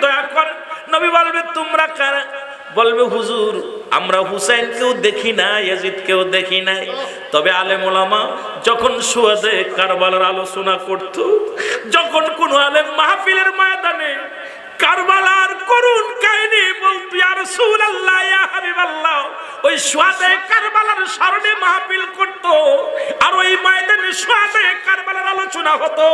দয়া করেন। নবী বলবে তোমরা কারা? বলবে হুজুর আমরা হুসাইনকেও দেখি না, ইয়াজিদকেও দেখি নাই, তবে আলেম ওলামা যখন শুহাদে কারবালার আলোচনা করত, যখন কোন আলেম মাহফিলের ময়দানে কারবালার করুণ কাহিনী বলতো, ইয়া রাসূলুল্লাহ ইয়া হাবিবাল্লাহ, ওই শুহাদে কারবালার স্মরণে মাহফিল করত, আর ওই ময়দানে শুহাদে কারবালার আলোচনা হতো।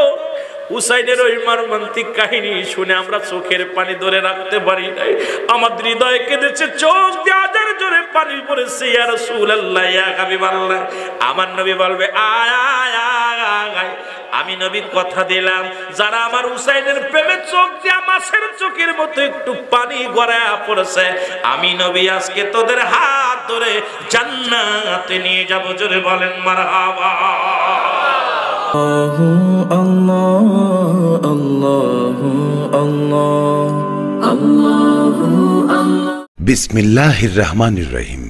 হুসাইনের ওই মর্মান্তিক কাহিনী শুনে আমরা চোখের পানি ধরে রাখতে পারি নাই, আমার হৃদয় কেঁদেছে, চোখ দিয়ে আজার জোরে পানি পড়েছে। ইয়া রাসূলুল্লাহ ইয়া হাবিবাল্লাহ, আমার নবী বলবে আয় আয় আয়, আমি নবী কথা দিলাম যারা আমার হুসাইনের প্রেমে চোখ দিয়া মাছের চোখের মতো একটু পানি গড়ায়া পড়েছে, আমি নবী আজকে তোদের হাত ধরে জান্নাতে নিয়ে যাব। জোরে বলেন মারহাবা। আল্লাহু আল্লাহু আল্লাহ আল্লাহু আল্লাহ। বিসমিল্লাহির রহমানির রহিম।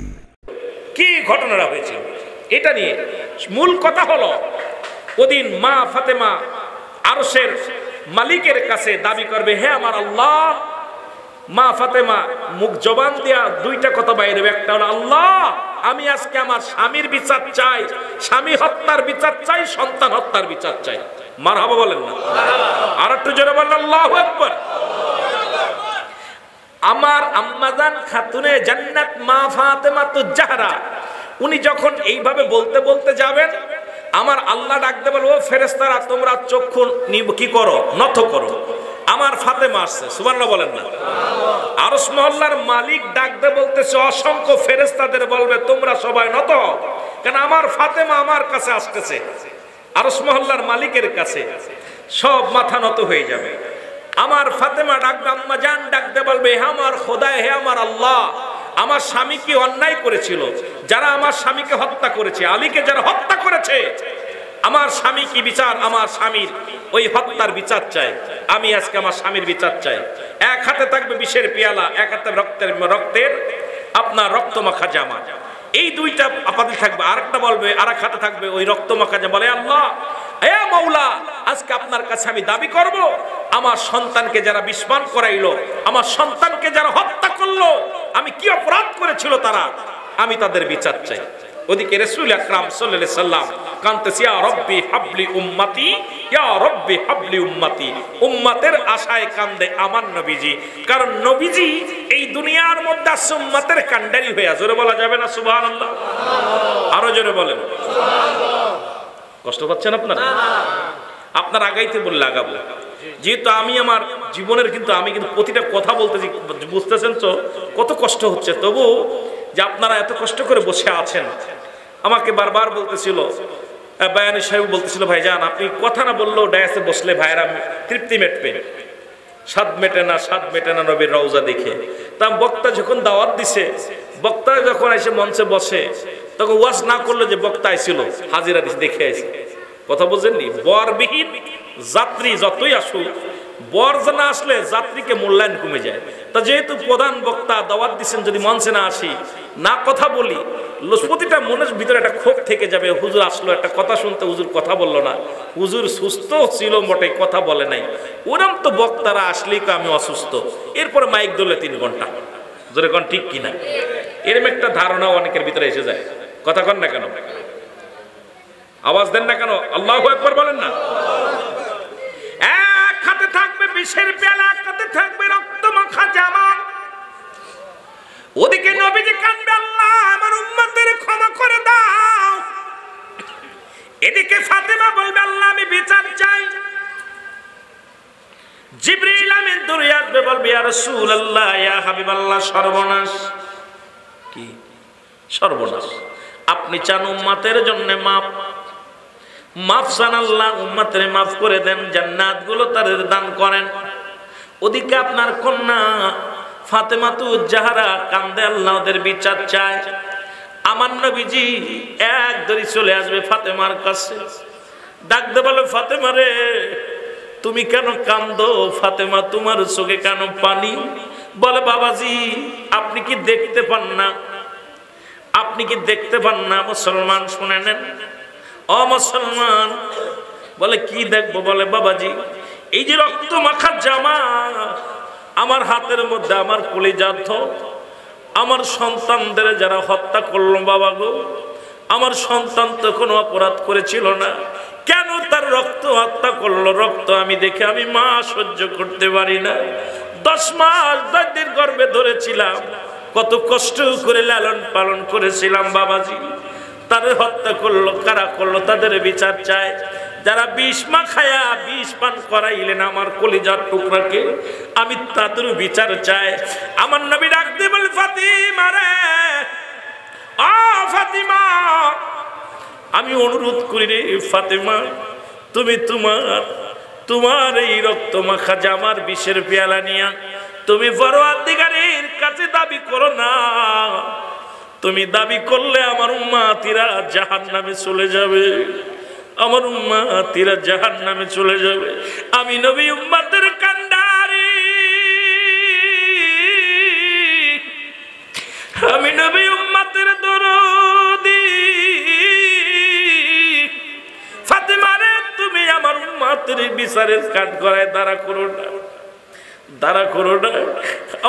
কি ঘটনাটা হয়েছিল এটা নিয়ে মূল কথা হলো, ওদিন মা ফাতেমা আরশের মালিকের কাছে দাবি করবে, হে আমার আল্লাহ। মা ফাতেমা মুখ জবান দিয়া দুইটা কথা বাইরে, একটা হলো আল্লাহ আমি আজকে আমার স্বামীর বিচার চাই, স্বামী হত্যার বিচার চাই, সন্তান হত্যার বিচার চাই। মারহাবা বলেন না? আর একটু জোরে বলেন আল্লাহু আকবার। আমার আম্মাজান খাতুনে জান্নাত মা ফাতেমা তো জাহরা, উনি যখন এইভাবে বলতে বলতে যাবেন, আমার আল্লাহ ডাকতে বলবো, ফেরেশতারা তোমরা চক্ষু কি করো, নত করো, আমার ফাতেমা আসছে। সুবহানাল্লাহ বলেন না? আরশ মহল্লার মালিক ডাকতে বলতেছে, অসংখ্য ফেরেশতাদের বলবে তোমরা সবাই নত, কেন আমার ফাতেমা আমার কাছে আসতেছে। আরশ মহল্লার মালিকের কাছে সব মাথা নত হয়ে যাবে। আমার ফাতেমা ডাকবে, আম্মা জান ডাকতে বলবে, হে আমার খোদা, হে আমার আল্লাহ, আমার স্বামী কি অন্যায় করেছিল? যারা আমার স্বামীকে হত্যা করেছে, আলীকে যারা হত্যা করেছে, আমার স্বামী কি বিচার? আমার স্বামীর ওই হত্যার বিচার চাই, আমি আজকে আমার স্বামীর বিচার চাই। এক হাতে থাকবে বিষের পেয়ালা, এক হাতে রক্তের আপনার রক্ত মাখা জামা, এই দুইটা আপাতত থাকবে। আরেকটা বলবে, আরেক হাতে থাকবে ওই রক্ত মাখা জামা, বলে আল্লাহ হে মাওলা, আজকে আপনার কাছে আমি দাবি করব, আমার সন্তানকে যারা বিস্মান করাইলো, আমার সন্তানকে যারা হত্যা করলো, আমি কি অপরাধ করেছিল তারা, আমি তাদের বিচার চাই। ওদিকে রাসূল আকরাম সাল্লাল্লাহু আলাইহি সাল্লাম কানতেছে, ইয়া রব্বি হাবলি উম্মতি, ইয়া রব্বি হাবলি উম্মতি, উম্মতের আশায় কান্দে আমার নবীজি, কারণ নবীজি এই দুনিয়ার মধ্যে উম্মতের কান্ডারি হয়ে। জোরে বলা যাবে না সুবহানাল্লাহ? আরো জোরে বলেন সুবহানাল্লাহ। কষ্ট পাচ্ছেন আপনারা? আপনার আগাইতে বললে আগাবো, যেহেতু আমি আমার জীবনের কিন্তু আমি কিন্তু প্রতিটা কথা বলতেছি, বুঝতেছেন তো কত কষ্ট হচ্ছে, তবু যে আপনারা এত কষ্ট করে বসে আছেন। আমাকে বারবার বলতেছিল বায়ানী সাহেব, বলতেছিল ভাইজান আপনি কথা না বললেও ডায়াসে বসলে ভাইরা তৃপ্তি মেটবে, স্বাদ মেটে না নবীর রওজা দেখে। তা বক্তা যখন দাওয়াত দিছে, বক্তা যখন এসে মঞ্চে বসে, তখন ওয়াজ না করলে যে বক্তা আইছিল হাজিরা দিছে, দেখে আইছে। কথা বুঝেননি? বরবিহীন যাত্রী যতই আসুক, বর না আসলে যাত্রীকে মূল্যায়ন কমে যায়। তা যেহেতু প্রধান বক্তা দাওয়াত দিচ্ছেন, যদি মঞ্চে না আসি, না কথা বলি, প্রতিটা মনের ভিতরে একটা ক্ষোভ থেকে যাবে, হুজুর আসলো একটা কথা শুনতে, হুজুর কথা বললো না, হুজুর সুস্থ ছিল মোটে, কথা বলে নাই। ওরম তো বক্তারা আসলেই আমি অসুস্থ, এরপরে মাইক ধরলে 3 ঘন্টা। জোরে কোন ঠিক কিনা? এরম একটা ধারণা অনেকের ভিতরে এসে যায়। কথা কন না কেন? আওয়াজ দেন না কেন? আল্লাহু আকবার বলেন না? এক হাতে থাকবে বিষের পেয়ালা, এক হাতে থাকবে রক্ত মাখা জামা। ওদিকে নবীজি কাঁদবে, আল্লাহ আমার উম্মতের ক্ষমা করে দাও। এদিকে ফাতেমা বলবে, আল্লাহ আমি বিচার চাই। জিবরিল আমিন দৌড়ে আসবে, বলবে ইয়া রাসূলুল্লাহ ইয়া হাবিবাল্লাহ, সর্বনাশ। কি সর্বনাশ? আপনি চান উম্মতের জন্য মাফ চান, আল্লাহ উম্মতের মাফ করে দেন, জান্নাত গুলো তাদের দান করেন। ওদিকে আপনার কন্যা ফাতেমাতুজ জাহরা কান্দে, আল্লাহ ওদের বিচার চায়। আমার নবীজি এক দড়ি চলে আসবে ফাতেমার কাছে, ডাকতে বলে, ফাতেমা রে তুমি কেন কান্দো? ফাতেমা তোমার চোখে কেন পানি? বলে, বাবাজি আপনি কি দেখতে পান না? আপনি কি দেখতে পান না? মুসলমান শুনে নেন, ও মুসলমান। বলে কি দেখবো? বলে, বাবাজি এই যে রক্ত মাখা জামা আমার হাতের মধ্যে আমার কলিজার ধন, আমার সন্তানদের যারা হত্যা করলো বাবা গো, আমার সন্তান তো কোনো অপরাধ করেছিল না, কেন তার রক্ত হত্যা করলো? রক্ত আমি দেখে আমি মা সহ্য করতে পারি না। 10 মাস 10 দিন গর্ভে ধরেছিলাম, কত কষ্ট করে লালন পালন করেছিলাম বাবাজি। তাদের হত্যা করলো, কারা করলো তাদের বিচার চায়। যারা বিষ মাখায়া বিষ পান করাইলেন আমার কলিজার টুকরাকে, আমি তাদেরও বিচার চাই। আমার নবী ডাক দিয়ে বলে, ফাতিমা রে, ও ফাতিমা, আমি অনুরোধ করি রে ফাতিমা, তুমি তোমার এই রক্ত মাখা জামার বিষের পেয়ালা নিয়া তুমি পরওয়ারদিগারের কাছে দাবি করো না। তুমি দাবি করলে আমার উম্মতিরা জাহান্নামে চলে যাবে, আমার উম্মতিরা জাহান্নামে চলে যাবে। আমি নবী উম্মতের কান্ডারি, আমি নবী উম্মতের দরদি। ফাতিমা রে, তুমি আমার উম্মতের বিচারের কাজ করায় দাঁড়া করো না, দাঁড়া করো না।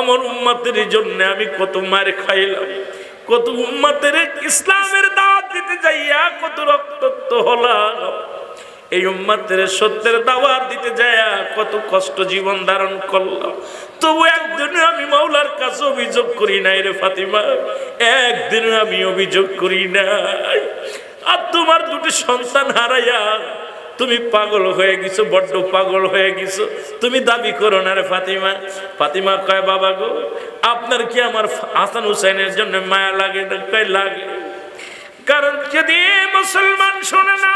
আমার উম্মতের জন্য আমি কত মার খাইলাম, কত উম্মতের ইসলামের দাওয়াত দিতে যাইয়া কত রক্তাক্ত হলাম, এই উম্মতের সত্যের দাওয়াত দিতে যাইয়া কত কষ্ট জীবন ধারণ করলাম। তবু একদিনও আমি মাওলার কাছে অভিযোগ করি নাই রে ফাতিমা, একদিনও আমি অভিযোগ করি নাই। আর তোমার দুটি সন্তান হারাইয়া তুমি পাগল হয়ে গেছো, বড্ড পাগল হয়ে গেছো, তুমি দাবি করো না রে ফাতিমা। ফাতিমা কয়, বাবা গো, আপনার কি আমার হাসান হুসাইনের জন্য মায়া লাগে? লাগে, কারণ যদি মুসলমান শোনে না।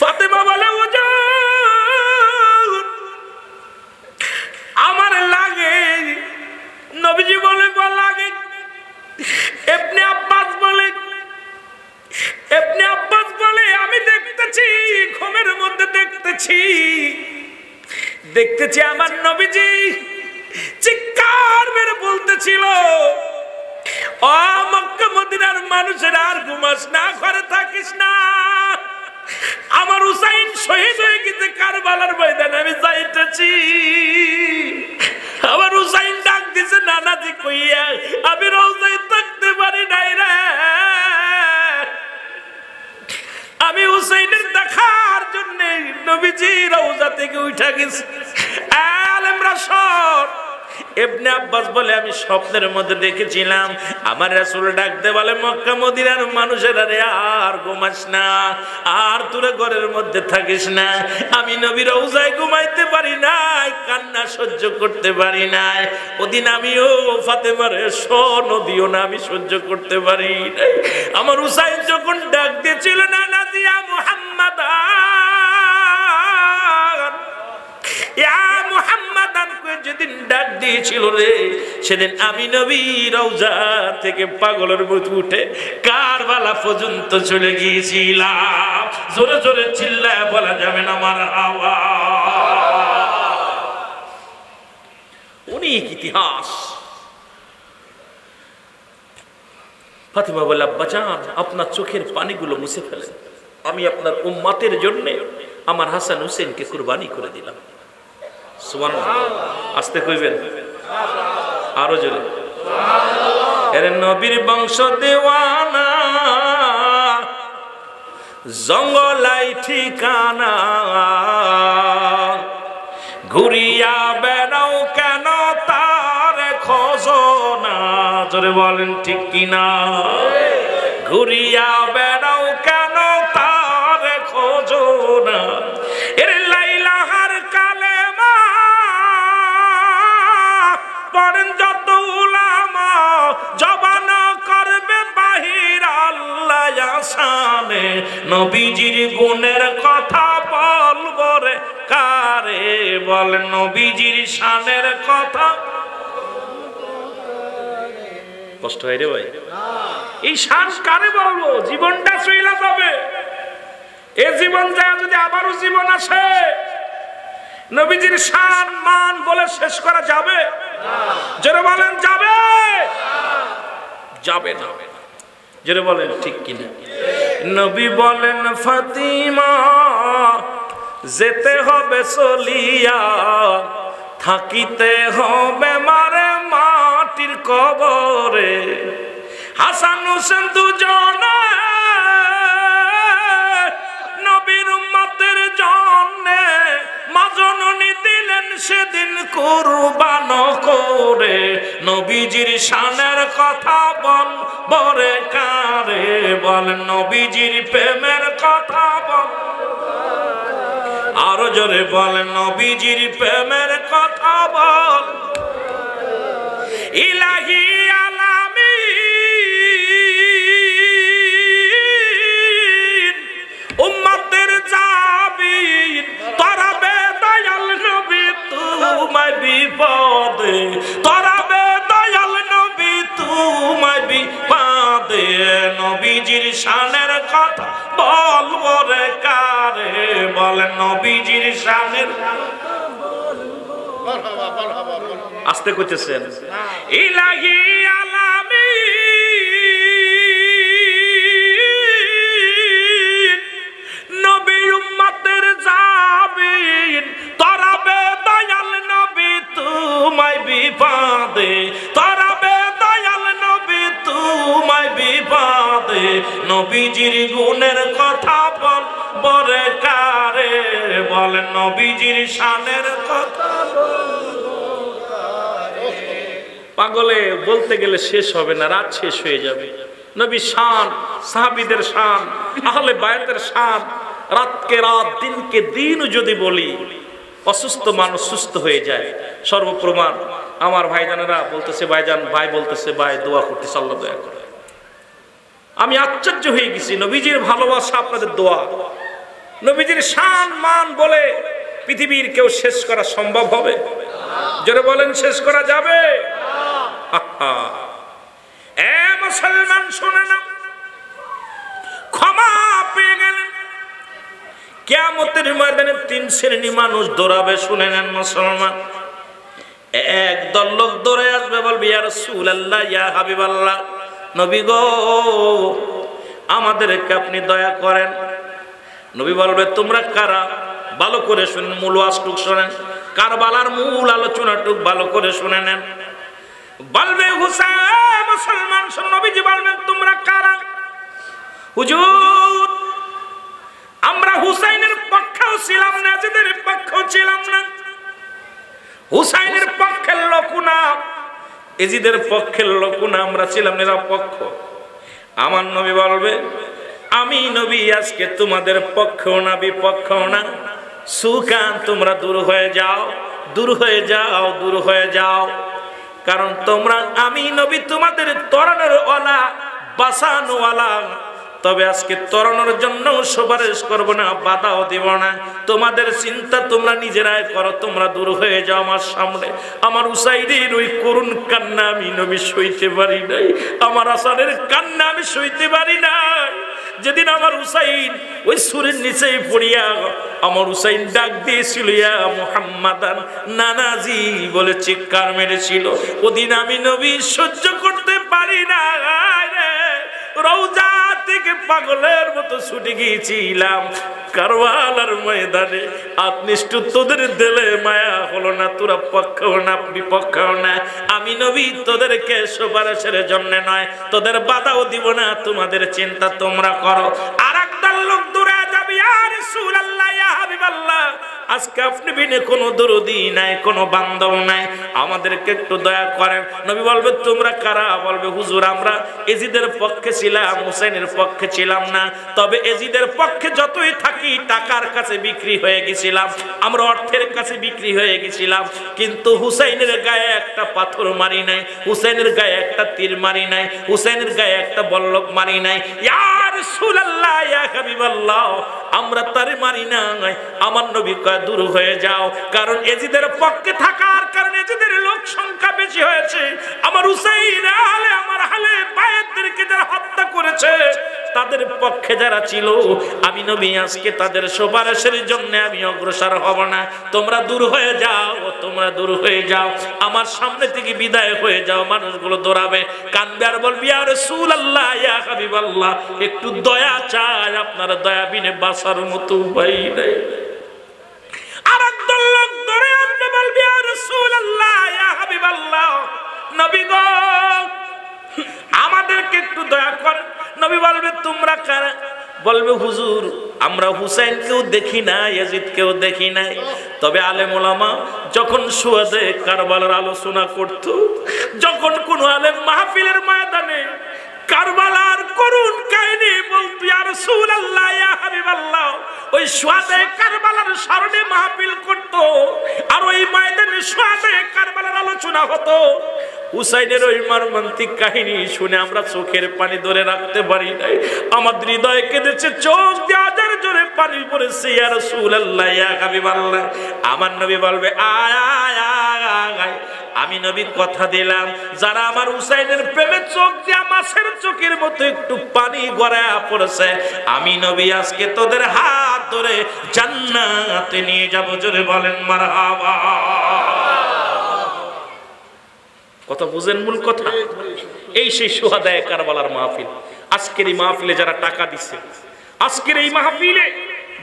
ফাতিমা বলে, আমার লাগে। নবীজি বলে, লাগে। ইবনে আব্বাস বলে, আমি দেখতেছি, ঘুমের মধ্যে দেখতেছি আমার নবীজি চিৎকার মেরে বলতেছিল, ও মক্কা মদিনার মানুষের আর ঘুমাস না, ঘরে থাকিস না, আমার হুসাইন শহীদ হয়ে গেছে কারবালার ময়দানে, আমি যাইতেছি। আমার হুসাইন ডাক দিছে নানাজি কইয়া, আমি রওজায় থাকতে পারি নাই রে, আমি হুসাইনের দেখার জন্য নবীজি রওজা থেকে উঠা গেছি। আলেমরা সর। ইবনে আব্বাস বলে, আমি স্বপ্নের মধ্যে দেখেছিলাম আমার রাসূল ডাকতে বলে, মক্কা মদিনার মানুষেরা রে, আর ঘুমাস না, আর তোরা ঘরের মধ্যে থাকিস না। আমি নবীর রওজায় ঘুমাইতে পারি নাই, কান্না সহ্য করতে পারি নাই। ওদিন আমিও ফাতেমারে নদিও না, আমি সহ্য করতে পারি নাই। আমার হুসাইন যখন ডাক দিয়েছিল, না নাজিয়া মুহাম্মাদ, যেদিন ডাক দিয়েছিল রে, সেদিন আমি নবী রওজা থেকে পাগলের মতো উঠে কারবালা পর্যন্ত চলে গিয়েছিলাম। জোরে জোরে চিল্লায় বলা যাবে না আমার অনেক ইতিহাস। ফাতিমা বলে, আব্বা জান, আপনার চোখের পানিগুলো মুছে ফেলেন, আমি আপনার উম্মতের জন্য আমার হাসান হুসেনকে কুরবানি করে দিলাম। আসতে কইবেন, আরো জোরে। এর নবীর বংশ দেওয়ানা, জঙ্গলাই ঠিকানা, ঘুরিয়া বেড়াও কেন তার খোঁজনা? জোরে বলেন ঠিক কিনা? ঘুরিয়া বেড়াও কেন তার খোঁজনা? এর লাইলাহার কালেমা পড়েন যত উলামা, জবান করবে বাহির আল্লাহ আসানে, নবীজির গুণের কথা বলবো রে কারে? বলেন নবীজির শানের কথা। কষ্ট হয় রে ভাই, এই শান কারে বলবো? জীবনটা চইলা যাবে, এই জীবন যায় যদি আবারও জীবন আসে, নবীজির শান মান বলে শেষ করা যাবে? যারা বলেন যাবে, যাবে না। যারা বলেন ঠিক কিনা? নবী বলেন, ফাতিমা যেতে হবে চলিয়া, থাকিতে হবে মারে মাটির কবরে। হাসান হোসেন দুজনে নবীর উম্মতের জন্যে মা জননী দিলেন সেদিন কুরবান করে। নবীজির শানের কথা বল বরে কারে, বল নবীজির প্রেমের কথা বল, আরো জোরে বল নবীজির প্রেমের কথা বল। ইলাহি আলামিন উম্মতের জাবিন, তরাবে দয়াল নবী তোমায় বিপদে, তরাবে দয়াল নবী তোমায় বিপদে। নবীজির শানের কথা বল বরে কারে, বল নবীজির শানের। আস্তে কইতেছেন। ইলাহি আলামিন নবী উম্মতের জাবিন, তরাবে দয়াল নবী তোমায় বিপদে, তরাবে দয়াল নবী তোমায় বিপদে। নবীজির গুণের কথা বল বরে কারে, বল নবীজির শানের কথা। পাগলে বলতে গেলে শেষ হবে না, রাত শেষ হয়ে যাবে। নবী শান, সাহাবীদের শান, আহলে বায়াতের শান, রাতকে রাত দিনকে দিন যদি বলি, অসুস্থ মানুষ সুস্থ হয়ে যায়। সর্বপ্রমাণ আমার ভাইজানেরা বলতেছে, ভাইজান ভাই বলতেছে, ভাই দোয়া করতেছে, আল্লাহ দয়া করে। আমি আশ্চর্য হয়ে গেছি, নবীজির ভালোবাসা আপনাদের দোয়া। নবীজির শান মান বলে পৃথিবীর কেউ শেষ করা সম্ভব হবে? জোরে বলেন, শেষ করা যাবে? এ মুসলমান শুনে না, ক্ষমা পেয়ে গেলেন। কিয়ামতের ময়দানে তিন শ্রেণী মানুষ দৌড়াবে, শুনে নেন মুসলমান। একদল লোক দৌড়ে আসবে, বলবে ইয়া রাসূলুল্লাহ, ইয়া হাবিবাল্লাহ, নবী গো আমাদেরকে আপনি দয়া করেন। নবী বলবে তোমরা কারা? ভালো করে শুনেন, মূল ওয়াজটুক শুনেন, কারবালার মূল আলোচনাটুক ভালো করে শুনে নেন। বলবে হুসাইন, মুসলমান শুন, নবীজি বলবেন তোমরা কারা? হুজুর আমরা হুসাইনের পক্ষেও ছিলাম না, যাদের পক্ষেও ছিলাম না। হুসাইনের পক্ষের লোক না, এজিদের পক্ষের লোক না, আমরা ছিলাম নিরপেক্ষ। আমার নবী বলবে আমি নবী আজকে তোমাদের পক্ষেও না বিপক্ষেও না। সুকান তোমরা দূর হয়ে যাও, দূর হয়ে যাও, দূর হয়ে যাও। কারণ তোমরা, আমি নবী তোমাদের তরণের ওয়ালা, বাঁচানো ওয়ালা। তবে আজকে তরণের জন্য সুপারিশ করব না, বাধাও দিব না। তোমাদের চিন্তা তোমরা নিজেরাই করো, তোমরা দূর হয়ে যাও আমার সামনে। আমার হুসাইনের ওই করুণ কান্না আমি নবী সইতে পারি নাই, আমার হাসানের কান্না আমি সইতে পারি নাই। যেদিন আমার হুসাইন ওই সুরের নিচে পড়িয়া আমার হুসাইন ডাক দিয়েছিল ইয়া মুহাম্মাদান নানাজি বলে চিৎকার মেরেছিল, ওদিন আমি নবী সহ্য করতে পারি না রে। রওজা থেকে পাগলের মতো ছুটে গিয়েছিলাম কারবালার ময়দানে। আপনিষ্টু তোদের দিলে মায়া হলো না, তোরা পক্ষেও না বিপক্ষেও না। আমি নবী তোদেরকে সুপারিশের জন্য নয়, তোদের বাধাও দিব না, তোমাদের চিন্তা তোমরা করো। আর একদল লোক দূরে যাবে, ইয়া রাসূলুল্লাহ, ইয়া হাবিবাল্লাহ, আজকে আপনি বিনে কোনো দরদি নাই, কোনো বান্ধব নাই, আমাদেরকে একটু দয়া করেন। নবী বলবে তোমরা কারা? বলবে হুজুর আমরা এজিদের পক্ষে ছিলাম, হুসাইনের পক্ষে ছিলাম না। তবে এজিদের পক্ষে যতই থাকি টাকার কাছে বিক্রি হয়ে গেছিলাম, আমরা অর্থের কাছে বিক্রি হয়ে গেছিলাম, কিন্তু হুসাইনের গায়ে একটা পাথর মারি নাই, হুসাইনের গায়ে একটা তীর মারি নাই, হুসাইনের গায়ে একটা বল্লভ মারি নাই। ইয়া রাসূলুল্লাহ, ইয়া হাবিবাল্লাহ, আমরা তারে মারি নাই। আমার নবী কয় দূর হয়ে যাও, কারণ এজিদের পক্ষে থাকার কারণে এজিদের লোক সংখ্যা বেশি হয়েছে। আমার হুসাইন আলে আমার হালে বায়াতদেরকে যারা হত্যা করেছে, তাদের পক্ষে যারা ছিল, আমি নবী আজকে তাদের সুপারিশের জন্য আমি অগ্রসর হব না। তোমরা দূর হয়ে যাও, তোমরা দূর হয়ে যাও, আমার সামনে থেকে বিদায় হয়ে যাও। মানুষগুলো দৌড়াবে, কাঁদবে আর বলবি ইয়া রাসূলুল্লাহ, ইয়া হাবিবাল্লাহ, একটু দয়া চাই, আপনারা দয়া বিনে বাঁচার মতো উপায় নেই। নবী গো আমাদেরকে একটু দয়া কর। নবী বলবে তোমরা কারা? বলবে হুজুর আমরা হুসাইনকেও দেখি না, ইয়াজিদকেও দেখি নাই, তবে আলেম ওলামা যখন শুহাদায়ে কারবালার আলোচনা করত, যখন কোন আলেম মাহফিলের ময়দানে কারবালার করুণ কাহিনী বলতো, ইয়া রাসূলুল্লাহ ইয়া হাবিবাল্লাহ, ওই শুহাদায়ে কারবালার স্মরণে মাহফিল করত, আর ওই ময়দানে শুহাদায়ে কারবালার আলোচনা হতো। হুসাইনের ওই মর্মান্তিক কাহিনী শুনে আমরা চোখের পানি ধরে রাখতে পারি নাই, আমাদের হৃদয় কেঁদেছে, চোখ দিয়ে আজার জোরে পানি পড়েছে। ইয়া রাসূলুল্লাহ ইয়া হাবিবাল্লাহ, আমার নবী বলবে আয় আয় আয়, আমি নবী কথা দিলাম যারা আমার হুসাইনের প্রেমে চোখ দিয়া মাছের চোখের মতো একটু পানি গড়ায়া পড়েছে, আমি নবী আজকে তোদের হাত ধরে জান্নাতে নিয়ে যাব। জোরে বলেন মারহাবা। কথা বুঝেন মূল কথা? এই সেই শুহাদায়ে কারবালার মাহফিল। আজকের এই মাহফিলে যারা টাকা দিচ্ছে, আজকের এই মাহফিলে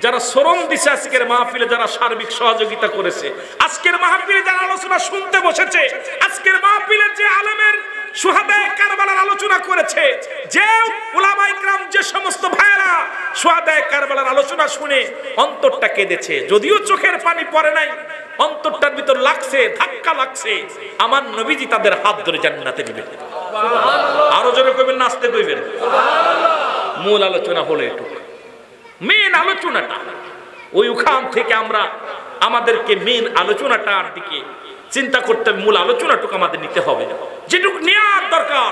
যারা শ্রম দিছে, আজকের মাহফিলে যারা সার্বিক সহযোগিতা করেছে, আজকের মাহফিলে যারা আলোচনা শুনতে বসেছে, আজকের মাহফিলে যে আলেমের শুহাদায়ে কারবালার আলোচনা করেছে, যে উলামায়ে কিরাম, যে সমস্ত ভাইরা শুহাদায়ে কারবালার আলোচনা শুনে অন্তরটা কেঁদেছে, যদিও চোখের পানি পড়ে নাই, অন্তরটার ভিতর লাগছে, ধাক্কা লাগছে, আমার নবীজি তাদের হাত ধরে জান্নাতে নেবেন। আরো জোরে কইবেন, নাচতে কইবেন। মূল আলোচনা হলো এটুকু, মেন আলোচনাটা। ওই ওখান থেকে আমরা আমাদেরকে মেন আলোচনাটার দিকে চিন্তা করতে, মূল আলোচনাটুকু আমাদের নিতে হবে, যেটুকু নেওয়ার দরকার।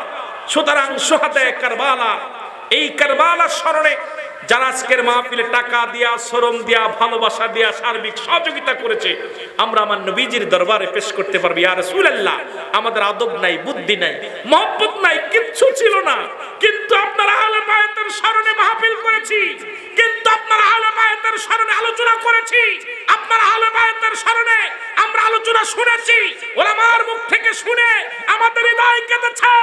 সুতরাং শুহাদায়ে কারবালা, এই কারবালার স্মরণে যারা আজকের মাহফিলে টাকা দিয়া, শ্রম দিয়া, ভালোবাসা দিয়া, সার্বিক সহযোগিতা করেছে, আমরা আমার নবীজির দরবারে পেশ করতে পারবো, ইয়া রাসূলুল্লাহ আমাদের আদব নাই, বুদ্ধি নাই, মহব্বত নাই, কিচ্ছু ছিল না, কিন্তু আপনারা আহলে বায়াতের স্মরণে মাহফিল করেছি, কিন্তু আপনারা আহলে বায়াতের স্মরণে আলোচনা করেছি, আপনারা আহলে বায়াতের স্মরণে আমরা আলোচনা শুনেছি, ওলামার মুখ থেকে শুনে আমাদের হৃদয় কেঁদেছে,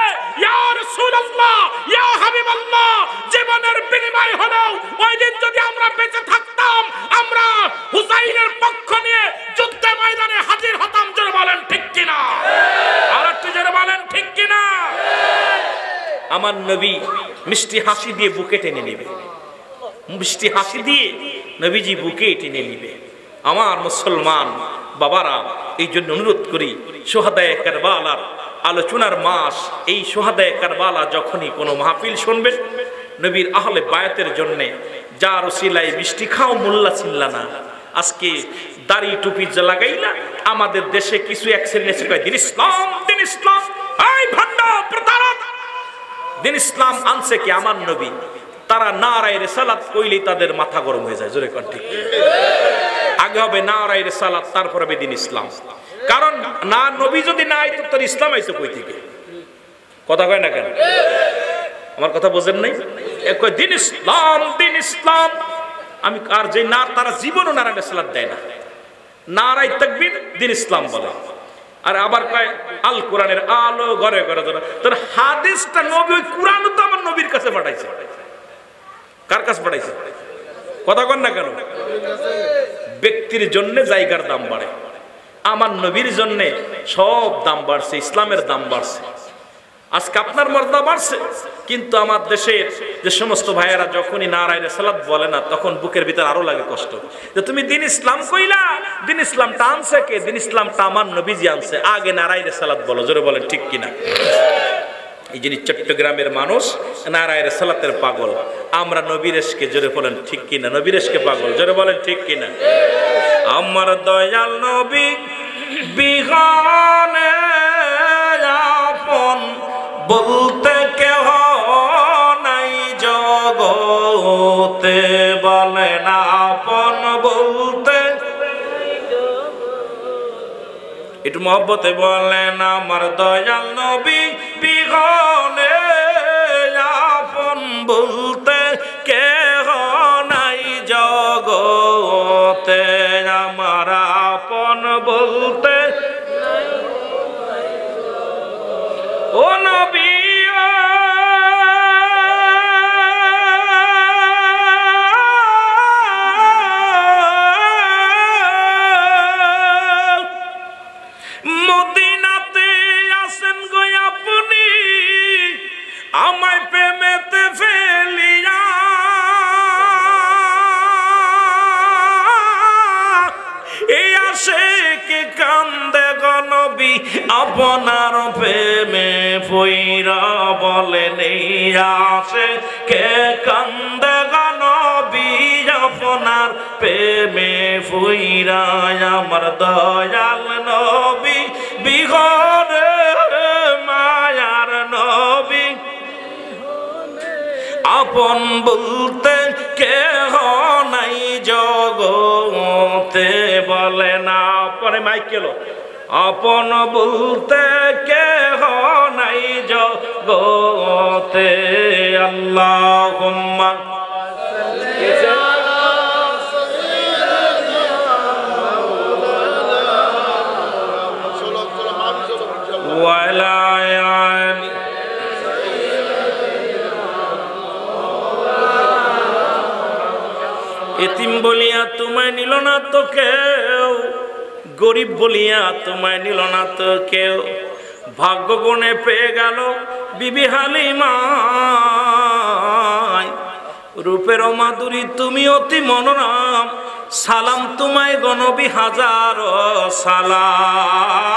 ইয়া রাসূলুল্লাহ ইয়া হাবিবাল্লাহ, জীবনের বিনিময় হলো ওই দিন যদি আমরা বেঁচে থাকতাম, আমরা হুসাইনের পক্ষ নিয়ে যুদ্ধে ময়দানে হাজির হতাম। জোরে বলেন ঠিক কিনা? আর একটু জোরে বলেন ঠিক কিনা? আমার নবী মিষ্টি হাসি দিয়ে বুকে টেনে নেবে, মিষ্টি হাসি দিয়ে নবীজি বুকে টেনে নেবে। আমার মুসলমান বাবারা, এই জন্য অনুরোধ করি, শুহাদায়ে কারবালার আলোচনার মাস, এই শুহাদায়ে কারবালা যখনই কোনো মাহফিল শুনবেন, নবীর আহলে বায়াতের জন্য যার ওসিলায় মিষ্টি খাও মোল্লা চিল্লা না। আজকে দাড়ি টুপি লাগাই না, আমাদের দেশে কিছু এক্সেলেন্সি কয় দিন ইসলাম, দিন ইসলাম, এই ভণ্ড প্রতারক। দিন ইসলাম আনছে কি? আমার নবী। তারা নারায়ে রিসালাত কইলেই তাদের মাথা গরম হয়ে যায়। জোরে কোন ঠিক? আগে হবে নারায়ে রিসালাত, তারপর হবে দিন ইসলাম। কারণ না, নবী যদি না আইতো তোর ইসলাম আইতো কই থেকে? কথা কয় না কেন? আমার কথা বোঝেন নাই? দিন ইসলাম, দিন ইসলাম। আমি আর যে না, তারা জীবনও নারায়ে রিসালাত দেয় না, নারায়ে তাকবীর, দিন ইসলাম বলে। আর আবার কয় আল কোরআনের আলো ঘরে ঘরে ধরে। তোর হাদিসটা নবী, ওই কোরআনও তো আমার নবীর কাছে পাঠাইছে। কার কাছে পাঠাইছে? কথা কন না কেন? ব্যক্তির জন্য জায়গার দাম বাড়ে, আমার নবীর জন্য সব দাম বাড়ছে, ইসলামের দাম বাড়ছে। আজকে আপনার মর্যাদা বাড়ছে, কিন্তু আমার দেশের যে সমস্ত ভাইয়েরা যখনই নারায়ে রিসালাত বলে না, তখন বুকের ভিতর আরো লাগে কষ্ট, যে তুমি দিন ইসলাম কইলা, দিন ইসলামটা আনছে কে? দিন ইসলামটা আমার নবীজি আনছে, আগে নারায়ে রিসালাত বলো। জোরে বলেন ঠিক কিনা? এই যিনি চট্টগ্রামের মানুষ নারায়ে রিসালাতের পাগল, আমরা নবীর ইশকে, জোরে বলেন ঠিক কিনা? নবীর ইশকে পাগল, জোরে বলেন ঠিক কিনা? আমার দয়াল নবী বিহানে আপন বলতে কেহ নাই জগতে, বলেন আপন বলতে, একটু মহব্বতে বলেন আমার দয়াল নবী বিহানে আপন বলতে কেহ নাই জগতে, আমার আপন বলতে ও নবী মদিনাতে আসেন গো আশিক কান্দে গো নবী আপনার প্রেমে পইরা, বলেন এই আশিক কান্দে গো নবী আপনার প্রেমে পইরা। আমার দয়াল নবী বিহরে মায়ার নবী, আপন বলতে কেহ নাই জগতে, বলে না পরে মাইক এলো, আপন বলতে কেহ নাই জগতে। আল্লাহুম্মা ওয়ালা আলি এতিম বলিয়া তোমায় নিল না তো কেউ, গরিব বলিয়া তোমায় নিল না তো কেউ, ভাগ্য গুণে পেয়ে গেল বিবি হালিমা। রূপের মাধুরী তুমি অতি মনোরম, সালাম তোমায় গো নবী হাজার সালাম।